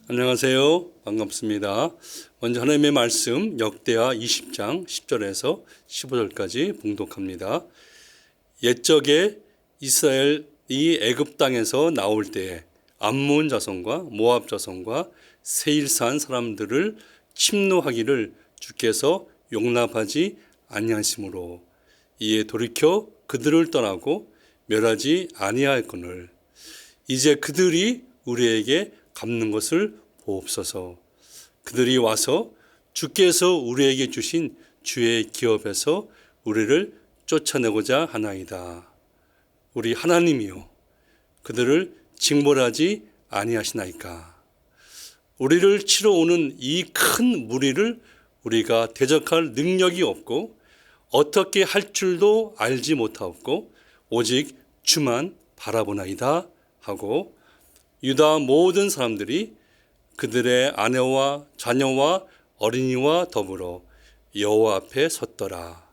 안녕하세요. 반갑습니다. 먼저 하나님의 말씀 역대하 20장 10절에서 15절까지 봉독합니다. 옛적에 이스라엘이 애굽 땅에서 나올 때에 암몬 자손과 모압 자손과 세일산 사람들을 침노하기를 주께서 용납하지 아니하심으로 이에 돌이켜 그들을 떠나고 멸하지 아니하였거늘 이제 그들이 우리에게 갚는 것을 보옵소서. 그들이 와서 주께서 우리에게 주신 주의 기업에서 우리를 쫓아내고자 하나이다. 우리 하나님이요 그들을 징벌하지 아니하시나이까. 우리를 치러 오는 이 큰 무리를 우리가 대적할 능력이 없고 어떻게 할 줄도 알지 못하옵고 오직 주만 바라보나이다 하고 유다 모든 사람들이 그들의 아내와 자녀와 어린이와 더불어 여호와 앞에 섰더라.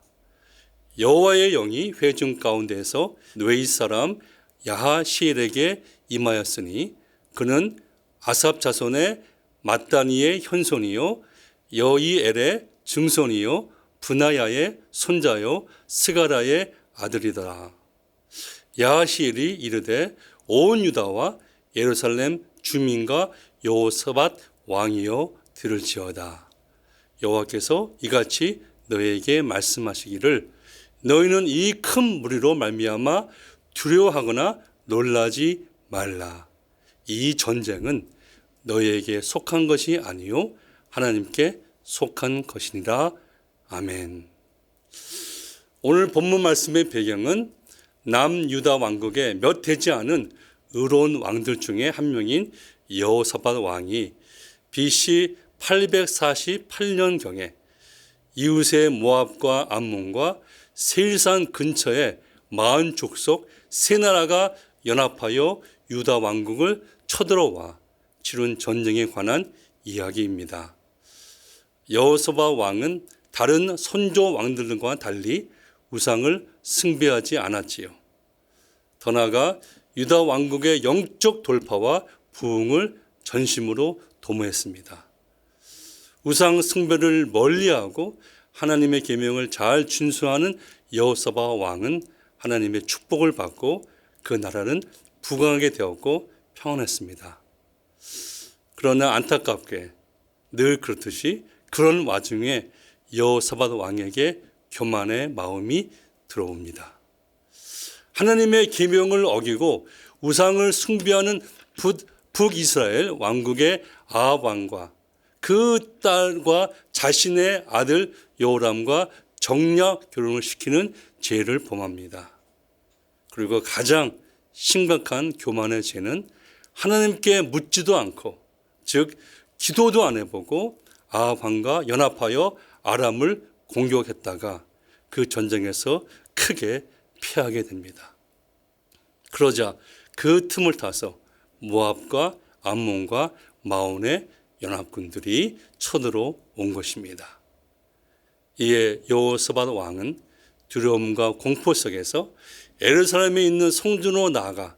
여호와의 영이 회중 가운데에서 뇌이 사람 야하시엘에게 임하였으니 그는 아삽 자손의 mat단이의 현손이요 여이엘의 증손이요 브나야의 손자요 스가라의 아들이더라. 야하시엘이 이르되 온 유다와 예루살렘 주민과 여호사밧 왕이여 들을지어다. 여호와께서 이같이 너희에게 말씀하시기를 너희는 이 큰 무리로 말미암아 두려워하거나 놀라지 말라. 이 전쟁은 너희에게 속한 것이 아니요 하나님께 속한 것이니라. 아멘. 오늘 본문 말씀의 배경은 남유다 왕국의 몇 되지 않은 의로운 왕들 중에 한 명인 여호사밧 왕이 BC 848년경에 이웃의 모압과 암몬과 세일산 근처에 마흔 족속 세 나라가 연합하여 유다 왕국을 쳐들어와 치룬 전쟁에 관한 이야기입니다. 여호사밧 왕은 다른 선조 왕들과 달리 우상을 숭배하지 않았지요. 더 나아가 유다 왕국의 영적 돌파와 부흥을 전심으로 도모했습니다. 우상 숭배를 멀리하고 하나님의 계명을 잘 준수하는 여호사밧 왕은 하나님의 축복을 받고 그 나라는 부강하게 되었고 평안했습니다. 그러나 안타깝게 늘 그렇듯이 그런 와중에 여호사밧 왕에게 교만의 마음이 들어옵니다. 하나님의 계명을 어기고 우상을 숭배하는 북이스라엘 왕국의 아합 왕과 그 딸과 자신의 아들 여호람과 정략 결혼을 시키는 죄를 범합니다. 그리고 가장 심각한 교만의 죄는 하나님께 묻지도 않고 즉 기도도 안 해보고 아합 왕과 연합하여 아람을 공격했다가 그 전쟁에서 크게 피하게 됩니다. 그러자 그 틈을 타서 모압과 암몬과 마온의 연합군들이 쳐들어온 것입니다. 이에 여호사밧 왕은 두려움과 공포 속에서 예루살렘에 있는 성전으로 나아가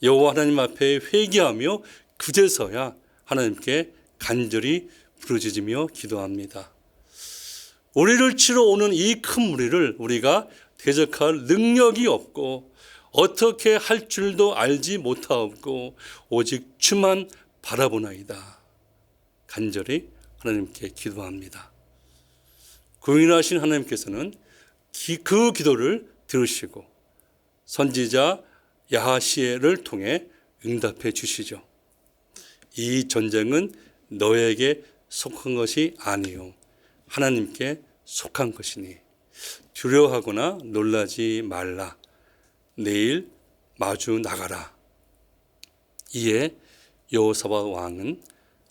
여호와 하나님 앞에 회개하며 그제서야 하나님께 간절히 부르짖으며 기도합니다. 우리를 치러 오는 이 큰 무리를 우리가 대적할 능력이 없고 어떻게 할 줄도 알지 못하옵고 오직 주만 바라보나이다. 간절히 하나님께 기도합니다. 구인하신 하나님께서는 그 기도를 들으시고 선지자 야하시엘을 통해 응답해 주시죠. 이 전쟁은 너에게 속한 것이 아니요 하나님께 속한 것이니 두려워하거나 놀라지 말라. 내일 마주 나가라. 이에 여호사밧 왕은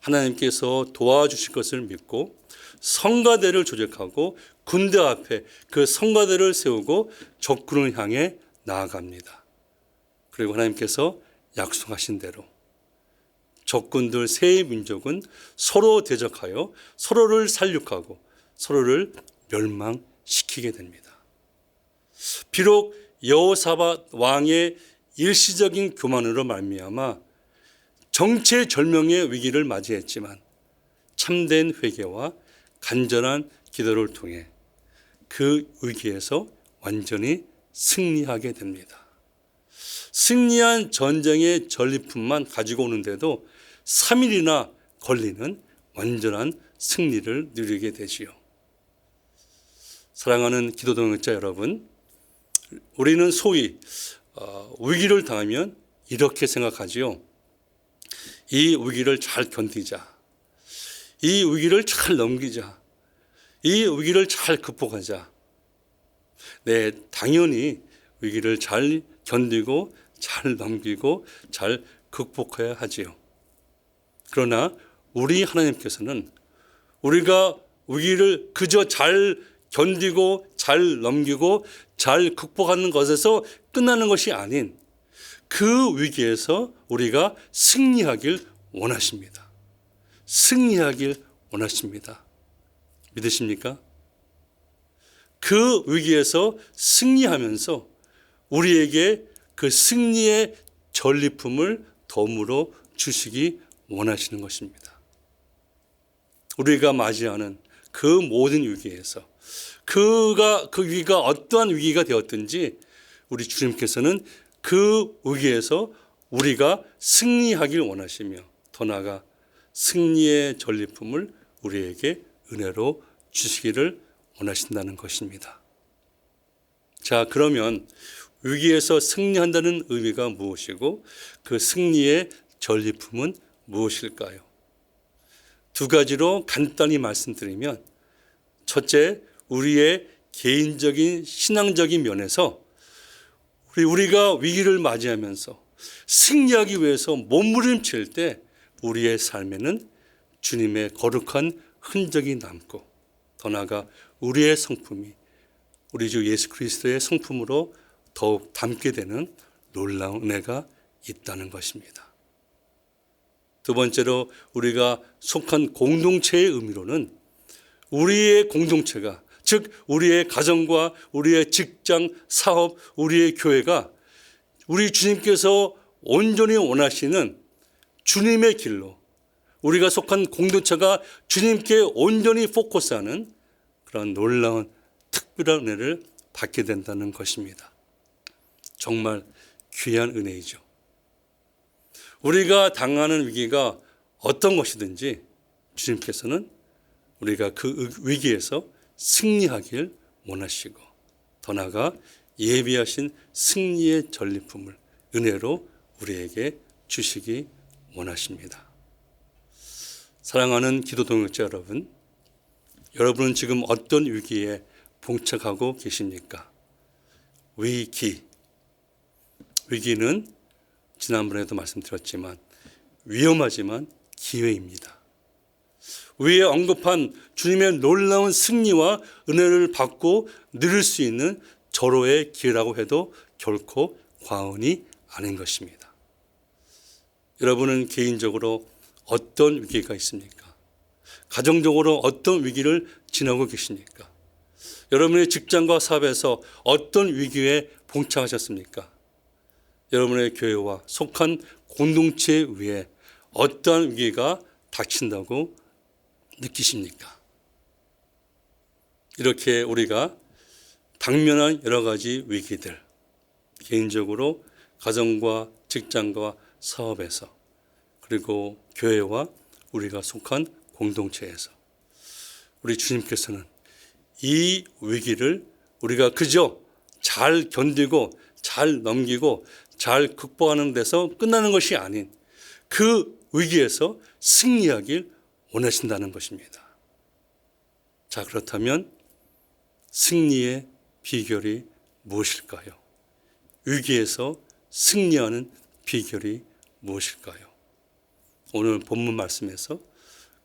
하나님께서 도와주실 것을 믿고 성가대를 조직하고 군대 앞에 그 성가대를 세우고 적군을 향해 나아갑니다. 그리고 하나님께서 약속하신 대로 적군들 세 민족은 서로 대적하여 서로를 살육하고 서로를 멸망시키게 됩니다. 비록 여호사밧 왕의 일시적인 교만으로 말미암아 정체절명의 위기를 맞이했지만 참된 회개와 간절한 기도를 통해 그 위기에서 완전히 승리하게 됩니다. 승리한 전쟁의 전리품만 가지고 오는데도 3일이나 걸리는 완전한 승리를 누리게 되지요. 사랑하는 기도 동역자 여러분, 우리는 소위 위기를 당하면 이렇게 생각하지요. 이 위기를 잘 견디자. 이 위기를 잘 넘기자. 이 위기를 잘 극복하자. 네, 당연히 위기를 잘 견디고 잘 넘기고 잘 극복해야 하지요. 그러나 우리 하나님께서는 우리가 위기를 그저 잘 견디고 잘 넘기고 잘 극복하는 것에서 끝나는 것이 아닌 그 위기에서 우리가 승리하길 원하십니다. 승리하길 원하십니다. 믿으십니까? 그 위기에서 승리하면서 우리에게 그 승리의 전리품을 덤으로 주시기 원하시는 것입니다. 우리가 맞이하는 그 모든 위기에서 그 위기가 어떠한 위기가 되었든지 우리 주님께서는 그 위기에서 우리가 승리하길 원하시며 더 나아가 승리의 전리품을 우리에게 은혜로 주시기를 원하신다는 것입니다. 자, 그러면 위기에서 승리한다는 의미가 무엇이고 그 승리의 전리품은 무엇일까요? 두 가지로 간단히 말씀드리면, 첫째, 우리의 개인적인 신앙적인 면에서 우리가 위기를 맞이하면서 승리하기 위해서 몸부림칠 때 우리의 삶에는 주님의 거룩한 흔적이 남고 더 나아가 우리의 성품이 우리 주 예수 그리스도의 성품으로 더욱 닮게 되는 놀라운 은혜가 있다는 것입니다. 두 번째로 우리가 속한 공동체의 의미로는 우리의 공동체가, 즉 우리의 가정과 우리의 직장, 사업, 우리의 교회가 우리 주님께서 온전히 원하시는 주님의 길로 우리가 속한 공동체가 주님께 온전히 포커스하는 그런 놀라운 특별한 은혜를 받게 된다는 것입니다. 정말 귀한 은혜이죠. 우리가 당하는 위기가 어떤 것이든지 주님께서는 우리가 그 위기에서 승리하길 원하시고 더 나아가 예비하신 승리의 전리품을 은혜로 우리에게 주시기 원하십니다. 사랑하는 기도 동역자 여러분, 여러분은 지금 어떤 위기에 봉착하고 계십니까? 위기는 지난번에도 말씀드렸지만 위험하지만 기회입니다. 위에 언급한 주님의 놀라운 승리와 은혜를 받고 누릴 수 있는 절호의 기회라고 해도 결코 과언이 아닌 것입니다. 여러분은 개인적으로 어떤 위기가 있습니까? 가정적으로 어떤 위기를 지나고 계십니까? 여러분의 직장과 사업에서 어떤 위기에 봉착하셨습니까? 여러분의 교회와 속한 공동체 위에 어떠한 위기가 닥친다고 느끼십니까? 이렇게 우리가 당면한 여러 가지 위기들, 개인적으로 가정과 직장과 사업에서 그리고 교회와 우리가 속한 공동체에서 우리 주님께서는 이 위기를 우리가 그저 잘 견디고 잘 넘기고 잘 극복하는 데서 끝나는 것이 아닌 그 위기에서 승리하길 원하신다는 것입니다. 자, 그렇다면 승리의 비결이 무엇일까요? 위기에서 승리하는 비결이 무엇일까요? 오늘 본문 말씀에서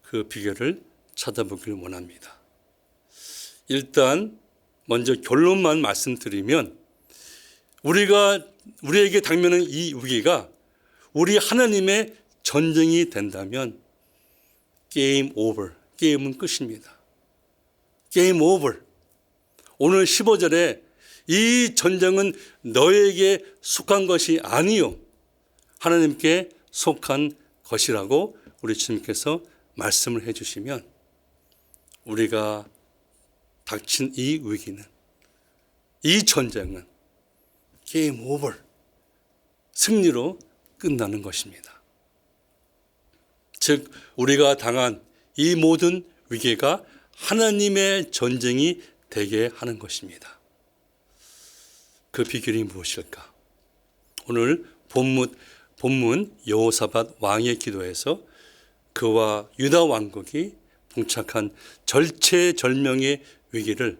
그 비결을 찾아보길 원합니다. 일단 먼저 결론만 말씀드리면 우리에게 당면한 이 위기가 우리 하나님의 전쟁이 된다면 게임 오버, 게임은 끝입니다. 게임 오버. 오늘 15절에 이 전쟁은 너에게 속한 것이 아니요 하나님께 속한 것이라고 우리 주님께서 말씀을 해주시면 우리가 닥친 이 위기는, 이 전쟁은 게임 오버, 승리로 끝나는 것입니다. 즉 우리가 당한 이 모든 위기가 하나님의 전쟁이 되게 하는 것입니다. 그 비결이 무엇일까? 오늘 본문 여호사밧 왕의 기도에서 그와 유다 왕국이 봉착한 절체절명의 위기를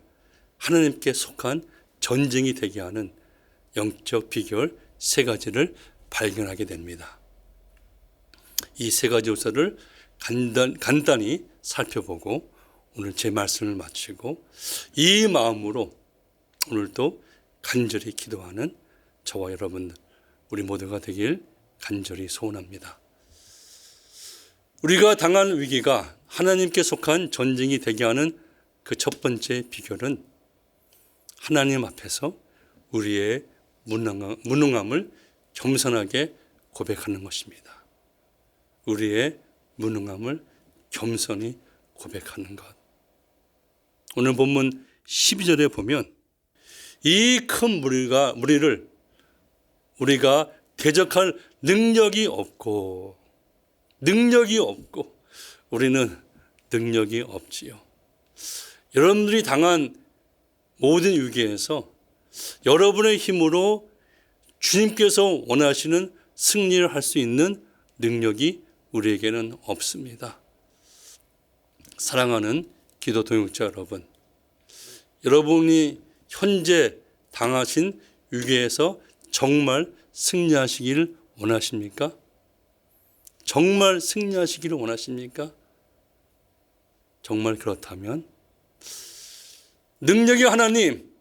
하나님께 속한 전쟁이 되게 하는 영적 비결 3가지를 발견하게 됩니다. 이 3가지 요소를 간단히 살펴보고 오늘 제 말씀을 마치고 이 마음으로 오늘도 간절히 기도하는 저와 여러분 우리 모두가 되길 간절히 소원합니다. 우리가 당한 위기가 하나님께 속한 전쟁이 되게 하는 그 첫 번째 비결은 하나님 앞에서 우리의 무능함을 겸손하게 고백하는 것입니다. 우리의 무능함을 겸손히 고백하는 것. 오늘 본문 12절에 보면 이 큰 무리를 우리가 대적할 능력이 없고 우리는 능력이 없지요. 여러분들이 당한 모든 위기에서 여러분의 힘으로 주님께서 원하시는 승리를 할 수 있는 능력이 우리에게는 없습니다. 사랑하는 기도 동역자 여러분, 여러분이 현재 당하신 위기에서 정말 승리하시기를 원하십니까? 정말 승리하시기를 원하십니까? 정말 그렇다면 능력의 하나님,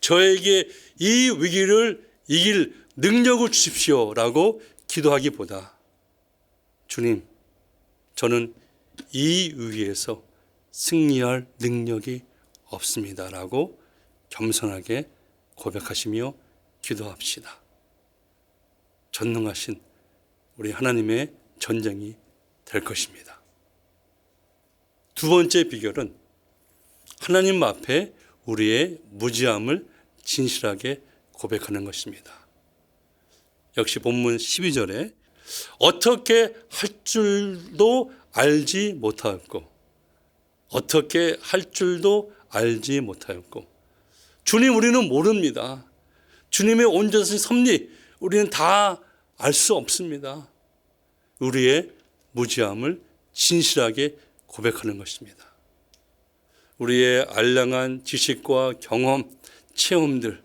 저에게 이 위기를 이길 능력을 주십시오라고 기도하기보다 주님, 저는 이 위기에서 승리할 능력이 없습니다라고 겸손하게 고백하시며 기도합시다. 전능하신 우리 하나님의 전쟁이 될 것입니다. 두 번째 비결은 하나님 앞에 우리의 무지함을 진실하게 고백하는 것입니다. 역시 본문 12절에 어떻게 할 줄도 알지 못하였고 주님, 우리는 모릅니다. 주님의 온전하신 섭리 우리는 다 알 수 없습니다. 우리의 무지함을 진실하게 고백하는 것입니다. 우리의 알량한 지식과 경험, 체험들,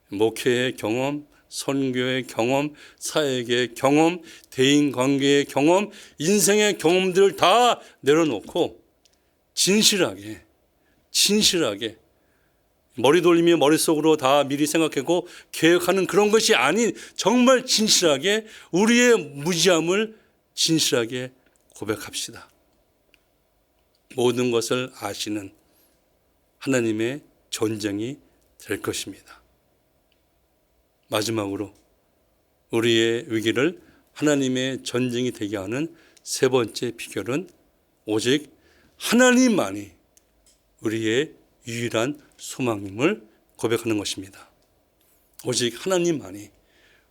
목회의 경험, 선교의 경험, 사역의 경험, 대인관계의 경험, 인생의 경험들을 다 내려놓고 진실하게 머리 돌리며 머릿속으로 다 미리 생각하고 계획하는 그런 것이 아닌 정말 진실하게 우리의 무지함을 진실하게 고백합시다. 모든 것을 아시는 하나님의 전쟁이 될 것입니다. 마지막으로 우리의 위기를 하나님의 전쟁이 되게 하는 3번째 비결은 오직 하나님만이 우리의 유일한 소망임을 고백하는 것입니다. 오직 하나님만이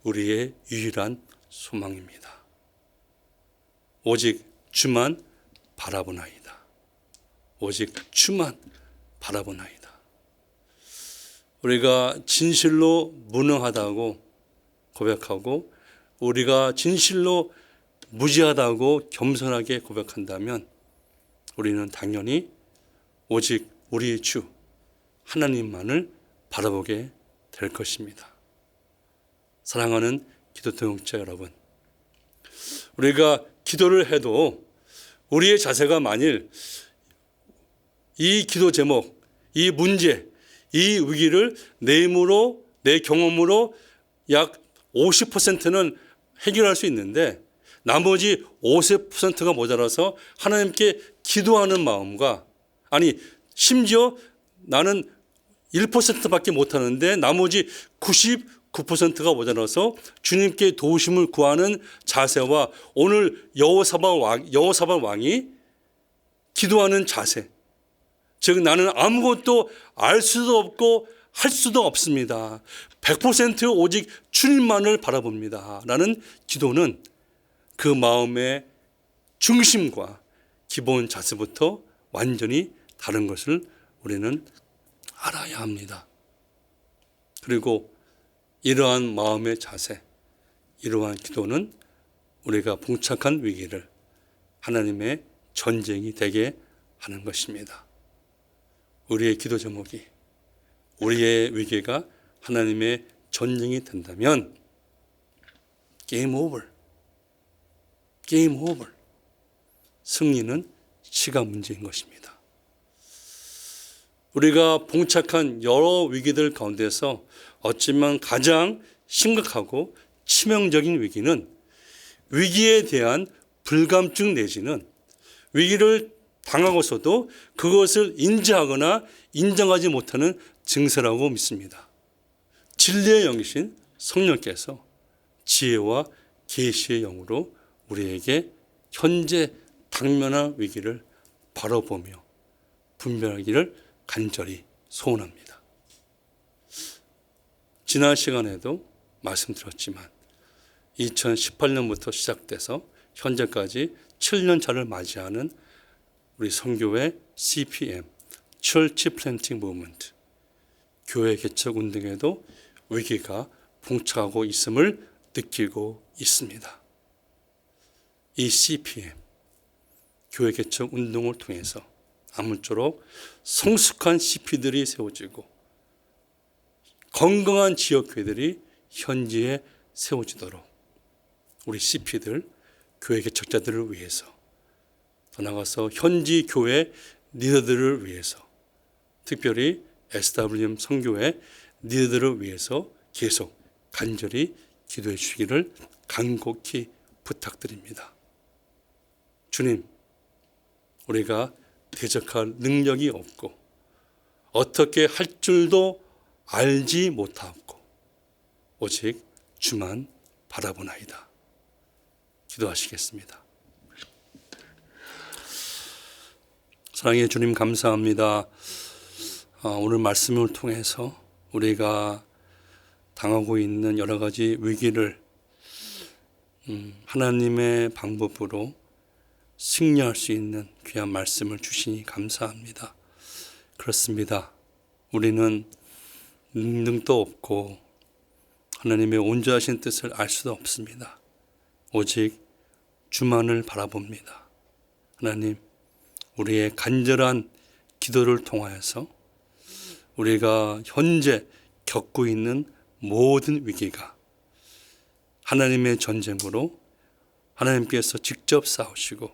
우리의 유일한 소망입니다. 오직 주만 바라보나이다. 오직 주만 바라보나이다. 우리가 진실로 무능하다고 고백하고 우리가 진실로 무지하다고 겸손하게 고백한다면 우리는 당연히 오직 우리 주 하나님만을 바라보게 될 것입니다. 사랑하는 기도 동역자 여러분, 우리가 기도를 해도 우리의 자세가 만일 이 기도 제목, 이 문제, 이 위기를 내 힘으로, 내 경험으로 약 50%는 해결할 수 있는데 나머지 50%가 모자라서 하나님께 기도하는 마음과, 아니 심지어 나는 1%밖에 못하는데 나머지 9%가 모자라서 주님께 도우심을 구하는 자세와 오늘 여호사밧 왕이 기도하는 자세, 즉 나는 아무것도 알 수도 없고 할 수도 없습니다. 100% 오직 주님만을 바라봅니다. 라는 기도는 그 마음의 중심과 기본 자세부터 완전히 다른 것을 우리는 알아야 합니다. 그리고 이러한 마음의 자세, 이러한 기도는 우리가 봉착한 위기를 하나님의 전쟁이 되게 하는 것입니다. 우리의 기도 제목이 우리의 위기가 하나님의 전쟁이 된다면 게임 오버. 승리는 시간 문제인 것입니다. 우리가 봉착한 여러 위기들 가운데서 어쩌면 가장 심각하고 치명적인 위기는 위기에 대한 불감증 내지는 위기를 당하고서도 그것을 인지하거나 인정하지 못하는 증세라고 믿습니다. 진리의 영이신 성령께서 지혜와 계시의 영으로 우리에게 현재 당면한 위기를 바라보며 분별하기를 간절히 소원합니다. 지난 시간에도 말씀드렸지만 2018년부터 시작돼서 현재까지 7년 차를 맞이하는 우리 선교회 CPM, Church Planting Movement, 교회 개척 운동에도 위기가 봉착하고 있음을 느끼고 있습니다. 이 CPM, 교회 개척 운동을 통해서 아무쪼록 성숙한 CP들이 세워지고 건강한 지역교회들이 현지에 세워지도록 우리 CP들, 교회 개척자들을 위해서 더 나아가서 현지 교회 리더들을 위해서 특별히 SWM 선교회 리더들을 위해서 계속 간절히 기도해 주시기를 간곡히 부탁드립니다. 주님, 우리가 대적할 능력이 없고 어떻게 할 줄도 알지 못하고 오직 주만 바라보나이다. 기도하시겠습니다. 사랑의 주님 감사합니다. 오늘 말씀을 통해서 우리가 당하고 있는 여러 가지 위기를 하나님의 방법으로 승리할 수 있는 귀한 말씀을 주시니 감사합니다. 그렇습니다. 우리는 능력도 없고 하나님의 온전하신 뜻을 알 수도 없습니다. 오직 주만을 바라봅니다. 하나님, 우리의 간절한 기도를 통하여서 우리가 현재 겪고 있는 모든 위기가 하나님의 전쟁으로 하나님께서 직접 싸우시고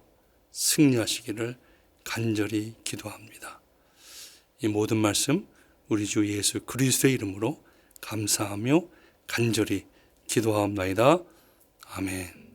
승리하시기를 간절히 기도합니다. 이 모든 말씀 우리 주 예수 그리스도의 이름으로 감사하며 간절히 기도하옵나이다. 아멘.